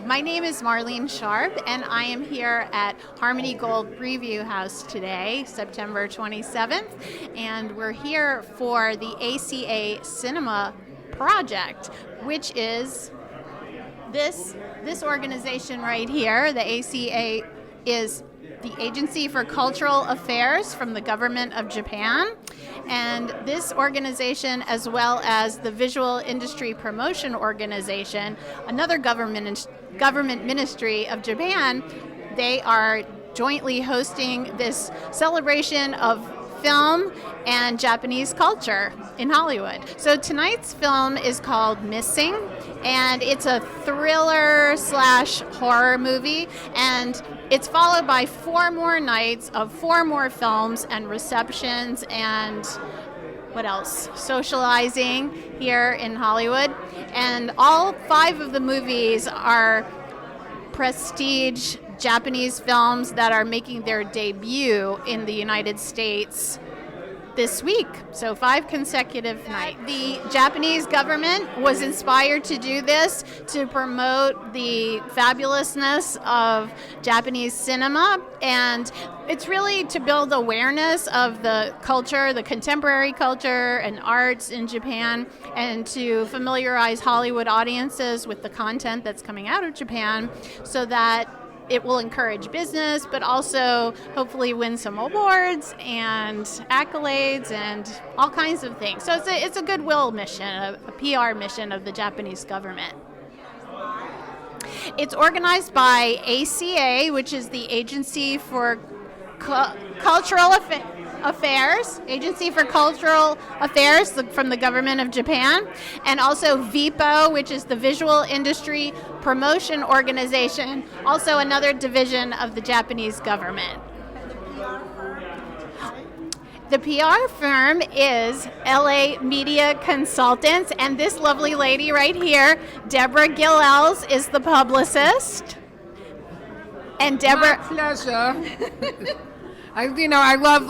My name is Marlene Sharp, and I am here at Harmony Gold Preview House today, September 27th, and we're here for the ACA Cinema Project, which is this organization right here. The ACA is the Agency for Cultural Affairs from the government of Japan. And this organization, as well as the Visual Industry Promotion Organization, another government ministry of Japan, they are jointly hosting this celebration of film and Japanese culture in Hollywood. So tonight's film is called Missing, and it's a thriller/horror movie, and it's followed by 4 more nights of 4 more films and receptions and what else? Socializing here in Hollywood. And all 5 of the movies are prestige Japanese films that are making their debut in the United States this week, so 5 consecutive nights. The Japanese government was inspired to do this to promote the fabulousness of Japanese cinema, and it's really to build awareness of the culture, the contemporary culture and arts in Japan, and to familiarize Hollywood audiences with the content that's coming out of Japan so that it will encourage business, but also hopefully win some awards and accolades and all kinds of things. So it's a goodwill mission, a PR mission of the Japanese government. It's organized by ACA, which is the Agency for Cultural Affairs, Agency for Cultural Affairs from the government of Japan, and also VIPO, which is the Visual Industry Promotion Organization, also another division of the Japanese government. The PR firm is LA Media Consultants, and this lovely lady right here, Deborah Gilels, is the publicist. And Deborah... My pleasure. I love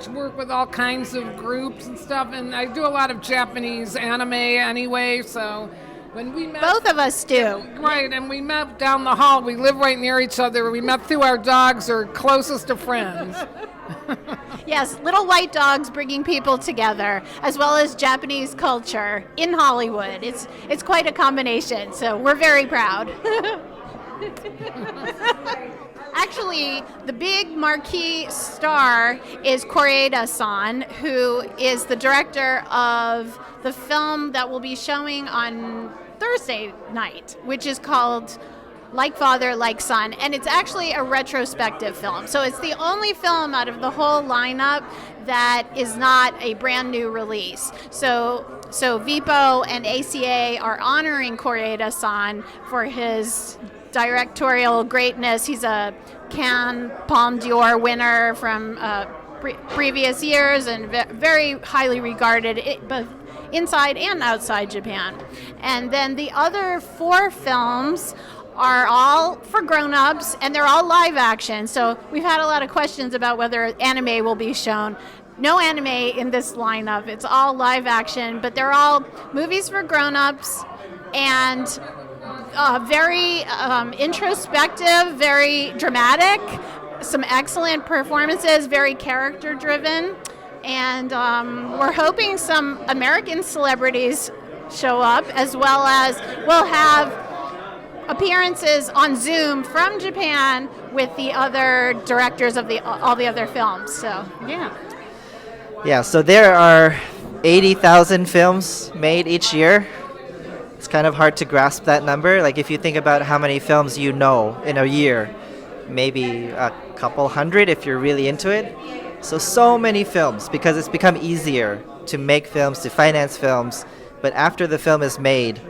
to work with all kinds of groups and stuff, and I do a lot of Japanese anime anyway, so when we met... Both of us do. Right, and we met down the hall. We live right near each other. We met through our dogs, or closest of friends. Yes, little white dogs bringing people together, as well as Japanese culture in Hollywood. It's quite a combination, so we're very proud. Actually, the big marquee star is Koreeda-san, who is the director of the film that will be showing on Thursday night, which is called Like Father, Like Son, and it's actually a retrospective film. So it's the only film out of the whole lineup that is not a brand new release. So VIPO and ACA are honoring Koreeda-san for his directorial greatness. He's a Cannes Palme d'Or winner from previous years and very highly regarded both inside and outside Japan. And then the other 4 films are all for grown-ups, and they're all live action. So we've had a lot of questions about whether anime will be shown. No anime in this lineup. It's all live action, but they're all movies for grown-ups and very introspective, very dramatic, some excellent performances, very character-driven, and we're hoping some American celebrities show up, as well as we'll have appearances on Zoom from Japan with the other directors of all the other films. So, yeah. Yeah, so there are 80,000 films made each year. It's kind of hard to grasp that number. Like, if you think about how many films you know in a year, maybe a couple hundred if you're really into it. So many films, because it's become easier to make films, to finance films. But after the film is made,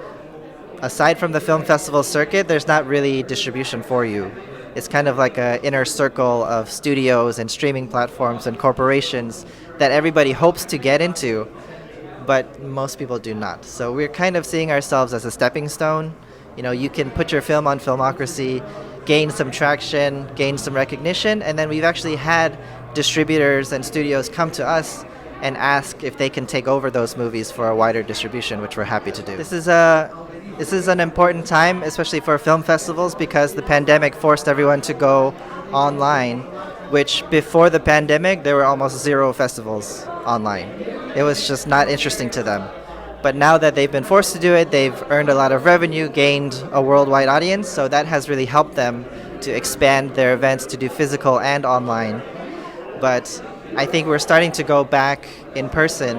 aside from the film festival circuit, there's not really distribution for you. It's kind of like an inner circle of studios and streaming platforms and corporations that everybody hopes to get into, but most people do not. So we're kind of seeing ourselves as a stepping stone. You can put your film on Filmocracy, gain some traction, gain some recognition, and then we've actually had distributors and studios come to us and ask if they can take over those movies for a wider distribution, which we're happy to do. This is an important time, especially for film festivals, because the pandemic forced everyone to go online, which before the pandemic, there were almost 0 festivals online. It was just not interesting to them. But now that they've been forced to do it, they've earned a lot of revenue, gained a worldwide audience, so that has really helped them to expand their events to do physical and online. But I think we're starting to go back in person,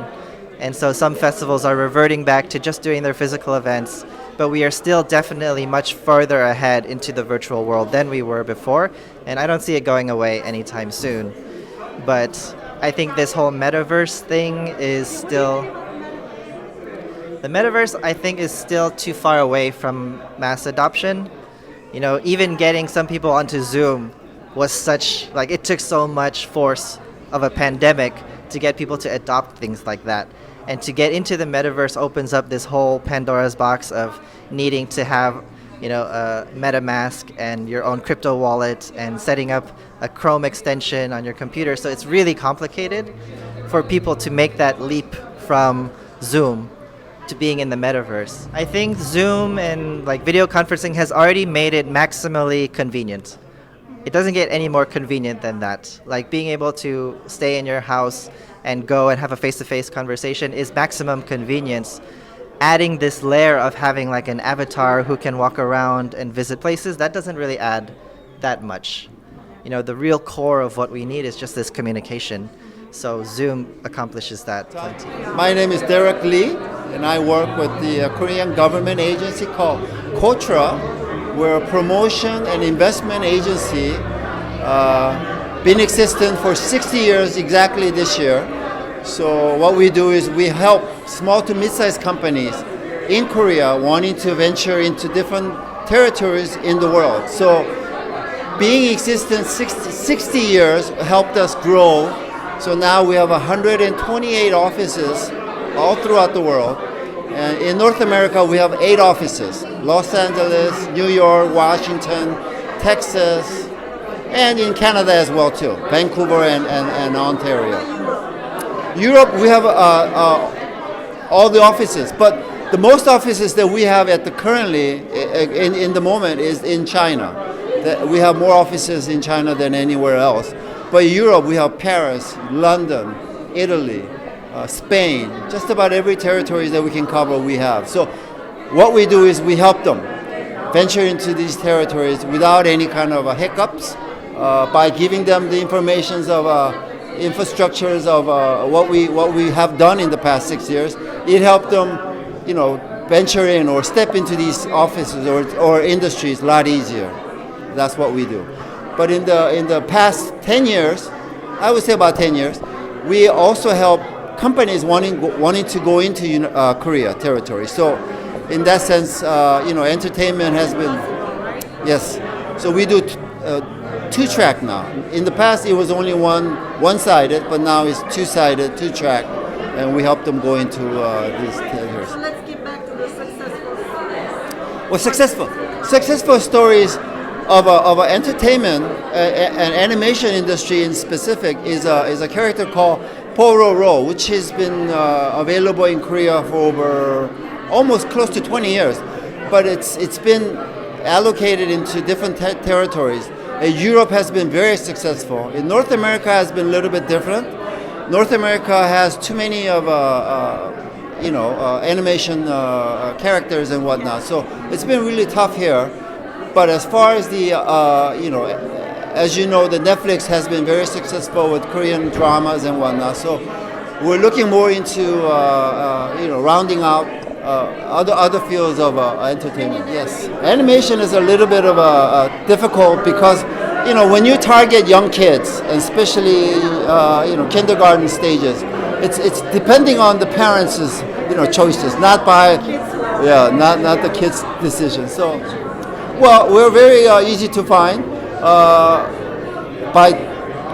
and so some festivals are reverting back to just doing their physical events, but we are still definitely much further ahead into the virtual world than we were before, and I don't see it going away anytime soon. But I think this whole metaverse thing is still... The metaverse, I think, is still too far away from mass adoption. You know, even getting some people onto Zoom was such... Like, it took so much force of a pandemic to get people to adopt things like that. And to get into the metaverse opens up this whole Pandora's box of needing to have, you know, a MetaMask and your own crypto wallet and setting up a Chrome extension on your computer. So it's really complicated for people to make that leap from Zoom to being in the metaverse. I think Zoom and like video conferencing has already made it maximally convenient. It doesn't get any more convenient than that. Like being able to stay in your house and go and have a face-to-face conversation is maximum convenience. Adding this layer of having like an avatar who can walk around and visit places, that doesn't really add that much. You know, the real core of what we need is just this communication. So Zoom accomplishes that plenty. My name is Derek Lee, and I work with the Korean government agency called KOTRA. We're a promotion and investment agency, been existent for 60 years exactly this year. So what we do is we help small to mid-sized companies in Korea wanting to venture into different territories in the world. So being existent 60 years helped us grow. So now we have 128 offices all throughout the world. And in North America, we have 8 offices: Los Angeles, New York, Washington, Texas, and in Canada as well too, Vancouver and Ontario. Europe, we have all the offices, but the most offices that we have at the currently in the moment is in China. We have more offices in China than anywhere else. But Europe, we have Paris, London, Italy, Spain, just about every territory that we can cover we have. So what we do is we help them venture into these territories without any kind of hiccups by giving them the informations of infrastructures of what we have done in the past 6 years. It helped them, you know, venture in or step into these offices or industries a lot easier. That's what we do. But in the past 10 years, I would say about 10 years, we also help companies wanting to go into Korea territory. So in that sense, entertainment has been, yes. So we do 2-track now. In the past, it was only one-sided, but now it's 2-sided, 2-track, and we help them go into these theaters. So let's get back to the successful stories. Well, successful stories of entertainment and animation industry in specific is a character called Pororo, which has been available in Korea for over almost close to 20 years, but it's been allocated into different territories. Europe has been very successful. In North America has been a little bit different. North America has too many of animation characters and whatnot, so it's been really tough here. But as far as the as you know, the Netflix has been very successful with Korean dramas and whatnot. So we're looking more into rounding out other fields of entertainment. Yes, animation is a little bit of difficult because when you target young kids, and especially kindergarten stages, it's depending on the parents' choices, not the kids' decision. So. Well, we're very easy to find by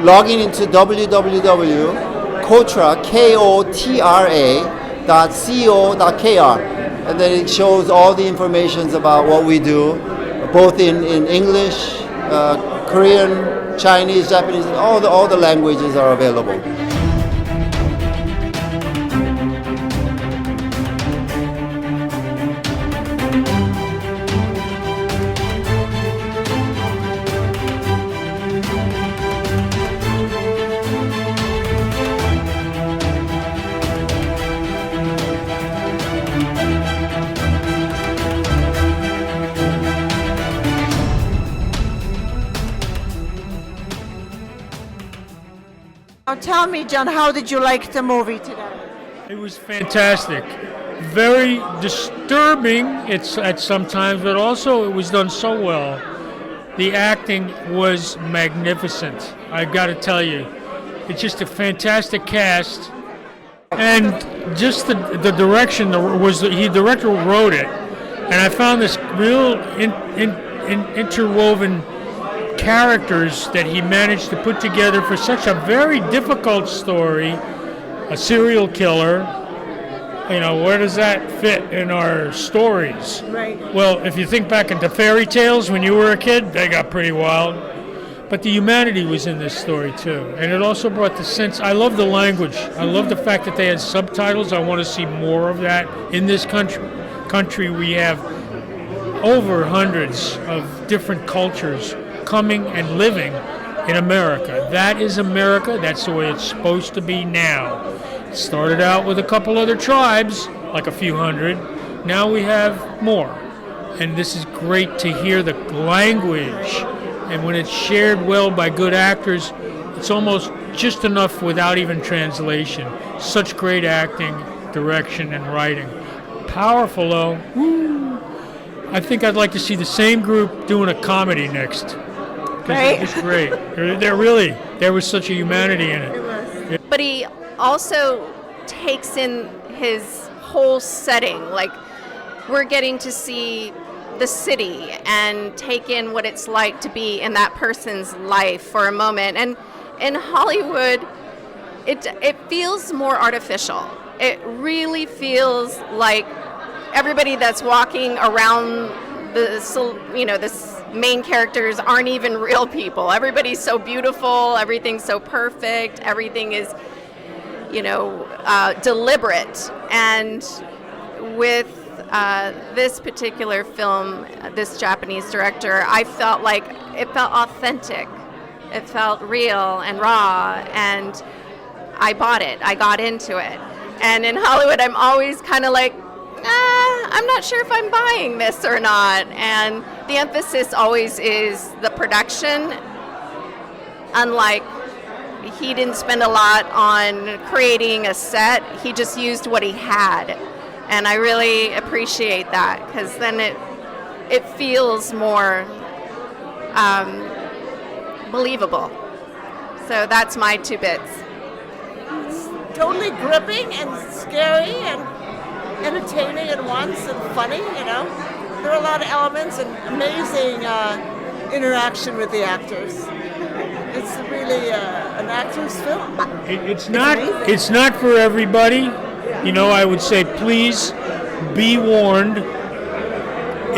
logging into www.kotra.co.kr, and then it shows all the information about what we do, both in English, Korean, Chinese, Japanese, all the languages are available. Now tell me, John, how did you like the movie today? It was fantastic. Very disturbing at sometimes, but also it was done so well. The acting was magnificent. I got to tell you, it's just a fantastic cast, and just the direction the director wrote it, and I found this real interwoven characters that he managed to put together for such a very difficult story. A serial killer, where does that fit in our stories? Right. Well, if you think back into fairy tales when you were a kid, they got pretty wild. But the humanity was in this story too. And it also brought the sense, I love the language. I love the fact that they had subtitles. I want to see more of that in this country. We have over hundreds of different cultures coming and living in America. That is America. That's the way it's supposed to be now. It started out with a couple other tribes, like a few hundred. Now we have more. And this is great to hear the language. And when it's shared well by good actors, it's almost just enough without even translation. Such great acting, direction, and writing. Powerful, though. Woo. I think I'd like to see the same group doing a comedy next. Right. It's great. There was such a humanity in it. But he also takes in his whole setting. Like, we're getting to see the city and take in what it's like to be in that person's life for a moment. And in Hollywood, it feels more artificial. It really feels like everybody that's walking around the main characters aren't even real people. Everybody's so beautiful, everything's so perfect, everything is, deliberate. And with this particular film, this Japanese director, I felt like it felt authentic. It felt real and raw, and I bought it. I got into it. And in Hollywood, I'm always kind of like, I'm not sure if I'm buying this or not. And the emphasis always is the production. Unlike, he didn't spend a lot on creating a set. He just used what he had. And I really appreciate that, because then it feels more believable. So that's my 2 bits. Totally gripping and scary and entertaining at once and funny, There are a lot of elements and amazing interaction with the actors. It's really an actor's film. It's not for everybody. I would say please be warned.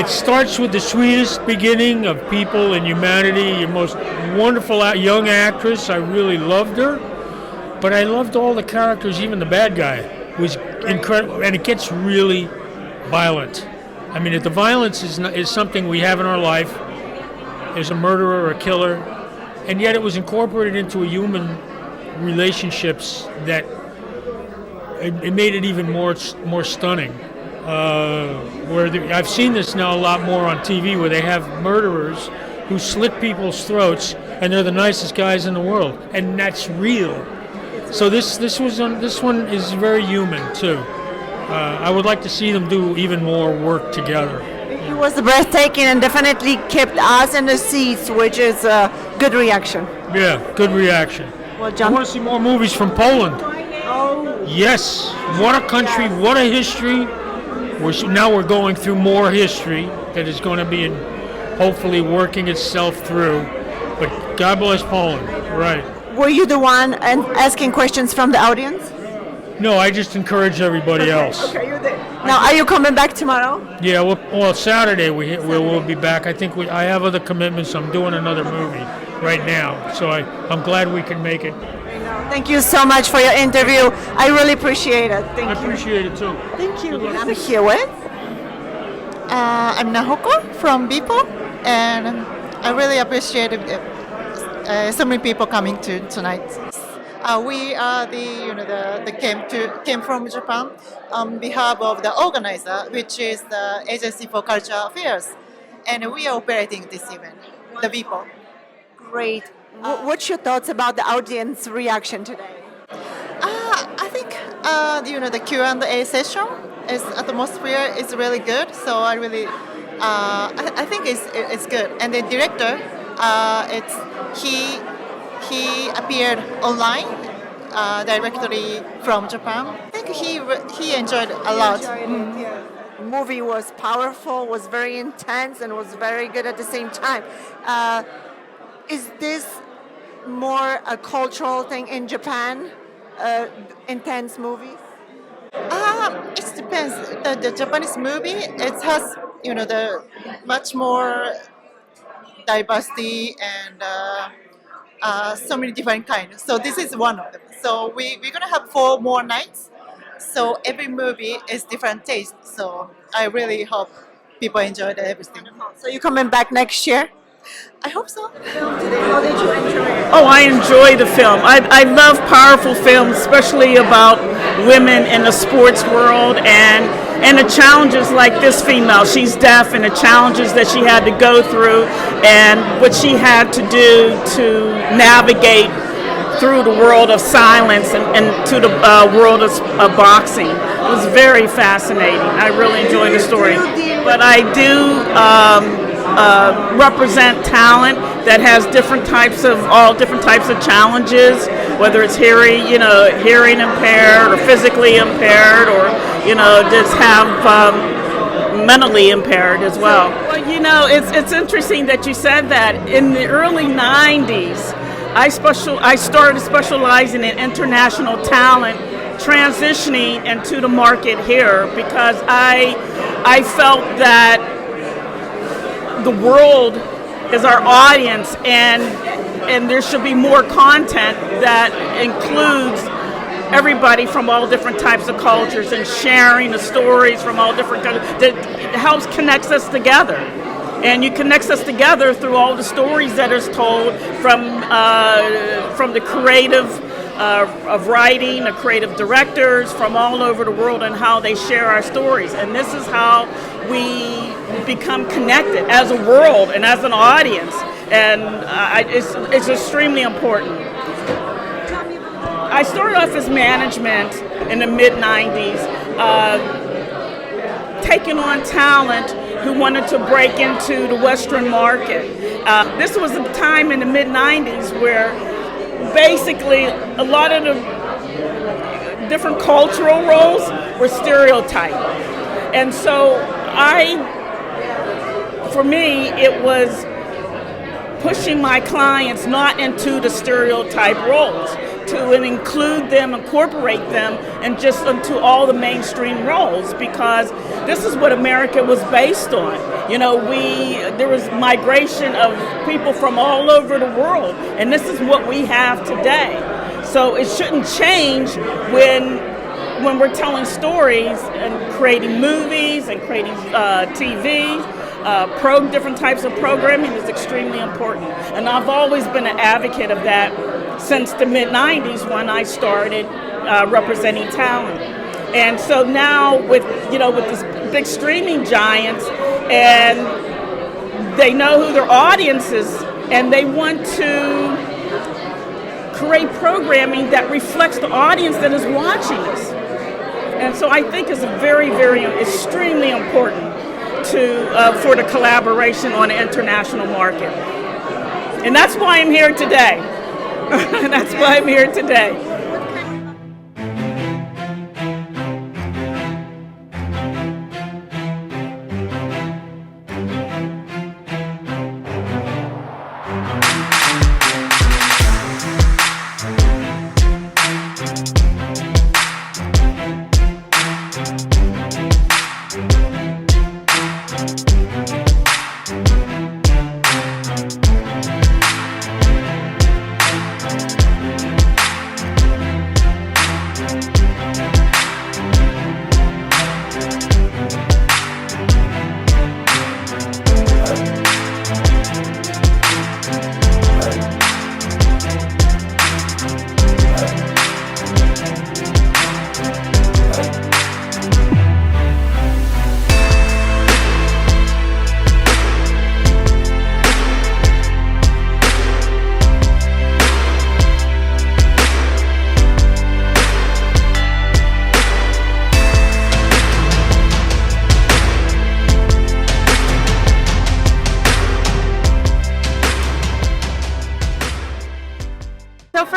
It starts with the sweetest beginning of people and humanity. Your most wonderful young actress. I really loved her. But I loved all the characters, even the bad guy. It was incredible. And it gets really violent. I mean, if the violence is something we have in our life, there's a murderer or a killer, and yet it was incorporated into a human relationships that it made it even more stunning. I've seen this now a lot more on TV, where they have murderers who slit people's throats, and they're the nicest guys in the world, and that's real. So this one is very human too. I would like to see them do even more work together. It was breathtaking and definitely kept us in the seats, which is a good reaction. Yeah, good reaction. Well, I John. want to see more movies from Poland. Oh. Yes, what a country, what a history. Now we're going through more history that is going to be hopefully working itself through. But God bless Poland, right. Were you the one asking questions from the audience? No, I just encourage everybody else. Okay, you're there. Now, are you coming back tomorrow? Yeah, well, Saturday we'll be back. I think I have other commitments. I'm doing another movie right now, so I'm glad we can make it. Thank you so much for your interview. I really appreciate it. Thank you. I appreciate it too. Thank you. I'm here with. I'm Nahoko from Bipo, and I really appreciate so many people coming to tonight. We are came from Japan on behalf of the organizer, which is the Agency for Cultural Affairs, and we are operating this event, the Bipo. Great. What's your thoughts about the audience reaction today? I think the Q&A session is atmosphere is really good. So I really I think it's good. And the director, it's he appeared online directly from Japan. I think he enjoyed a lot. The movie was powerful, was very intense, and was very good at the same time. Is this more a cultural thing in Japan? Intense movies? It depends. The Japanese movie, it has the much more diversity and so many different kinds. So this is one of them. So we're gonna have 4 more nights. So every movie is different taste. So I really hope people enjoy everything. So you coming back next year? I hope so. How did you enjoy it? Oh, I enjoy the film. I love powerful films, especially about women in the sports world and the challenges like this female. She's deaf and the challenges that she had to go through and what she had to do to navigate through the world of silence and to the world of boxing. It was very fascinating. I really enjoyed the story. But I do represent talent that has all different types of challenges, whether it's hearing impaired or physically impaired or just have mentally impaired as well. Well, it's interesting that you said that. In the early 90s, I started specializing in international talent, transitioning into the market here because I felt that the world is our audience, and there should be more content that includes everybody from all different types of cultures and sharing the stories from all different countries that helps connects us together. And you connects us together through all the stories that is told from the creative of writing, the creative directors from all over the world and how they share our stories. And this is how we become connected as a world and as an audience. And it's extremely important. I started off as management in the mid-90s, taking on talent who wanted to break into the Western market. This was a time in the mid-90s where basically a lot of the different cultural roles were stereotyped. And so for me, it was pushing my clients not into the stereotype roles, to include them, incorporate them, and just into all the mainstream roles, because this is what America was based on. There was migration of people from all over the world, and this is what we have today. So it shouldn't change when we're telling stories and creating movies and creating TV. Different types of programming is extremely important, and I've always been an advocate of that since the mid-90s when I started representing talent. And so now with these big streaming giants, and they know who their audience is, and they want to create programming that reflects the audience that is watching us. And so I think it's very, very, extremely important for the collaboration on the international market. And that's why I'm here today. That's why I'm here today.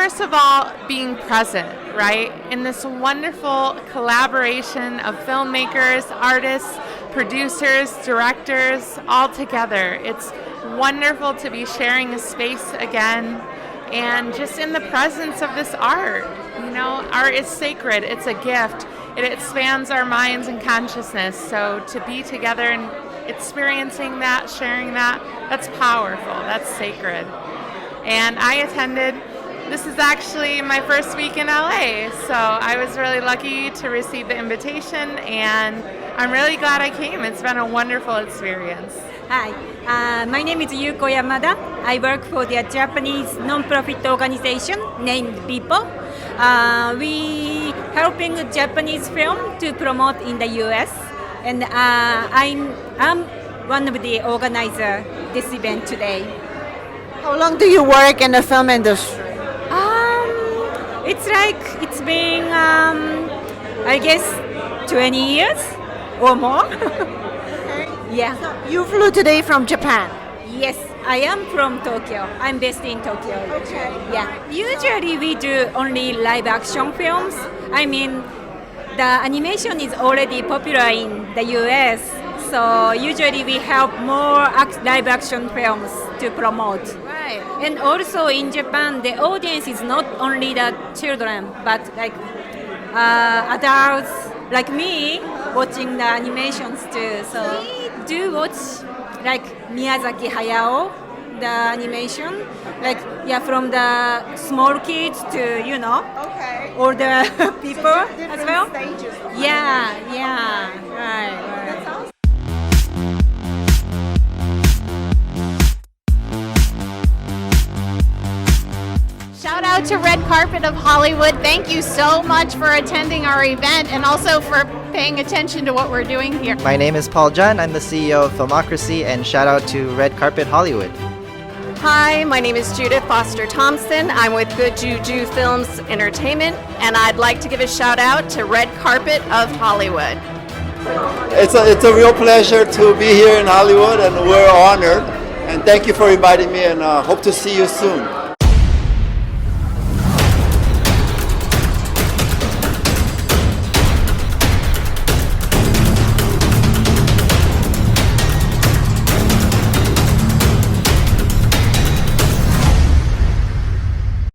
first of all, being present, right? In this wonderful collaboration of filmmakers, artists, producers, directors, all together. It's wonderful to be sharing a space again and just in the presence of this art. You know, art is sacred, it's a gift. It expands our minds and consciousness. So to be together and experiencing that, sharing that, that's powerful, that's sacred. And I attended, this is actually my first week in LA, so I was really lucky to receive the invitation, and I'm really glad I came. It's been a wonderful experience. Hi, my name is Yuko Yamada. I work for the Japanese non-profit organization named People. We helping Japanese film to promote in the US, and I'm one of the organizer this event today. How long do you work in the film industry? It's been I guess 20 years or more. Yeah. So you flew today from Japan. Yes, I am from Tokyo. I'm based in Tokyo. Okay. Yeah. Usually we do only live action films. I mean, the animation is already popular in the US, so usually we help more live action films to promote. Right. And also in Japan, the audience is not only the children, but like adults like me watching the animations too. So we do watch like Miyazaki Hayao, the animation, like from the small kids to older people as well. Stages. Yeah, right. That's awesome. Shout out to Red Carpet of Hollywood. Thank you so much for attending our event and also for paying attention to what we're doing here. My name is Paul Jun. I'm the CEO of Filmocracy, and shout out to Red Carpet Hollywood. Hi, my name is Judith Foster Thompson. I'm with Good Juju Films Entertainment, and I'd like to give a shout out to Red Carpet of Hollywood. It's a real pleasure to be here in Hollywood, and we're honored. And thank you for inviting me, and hope to see you soon.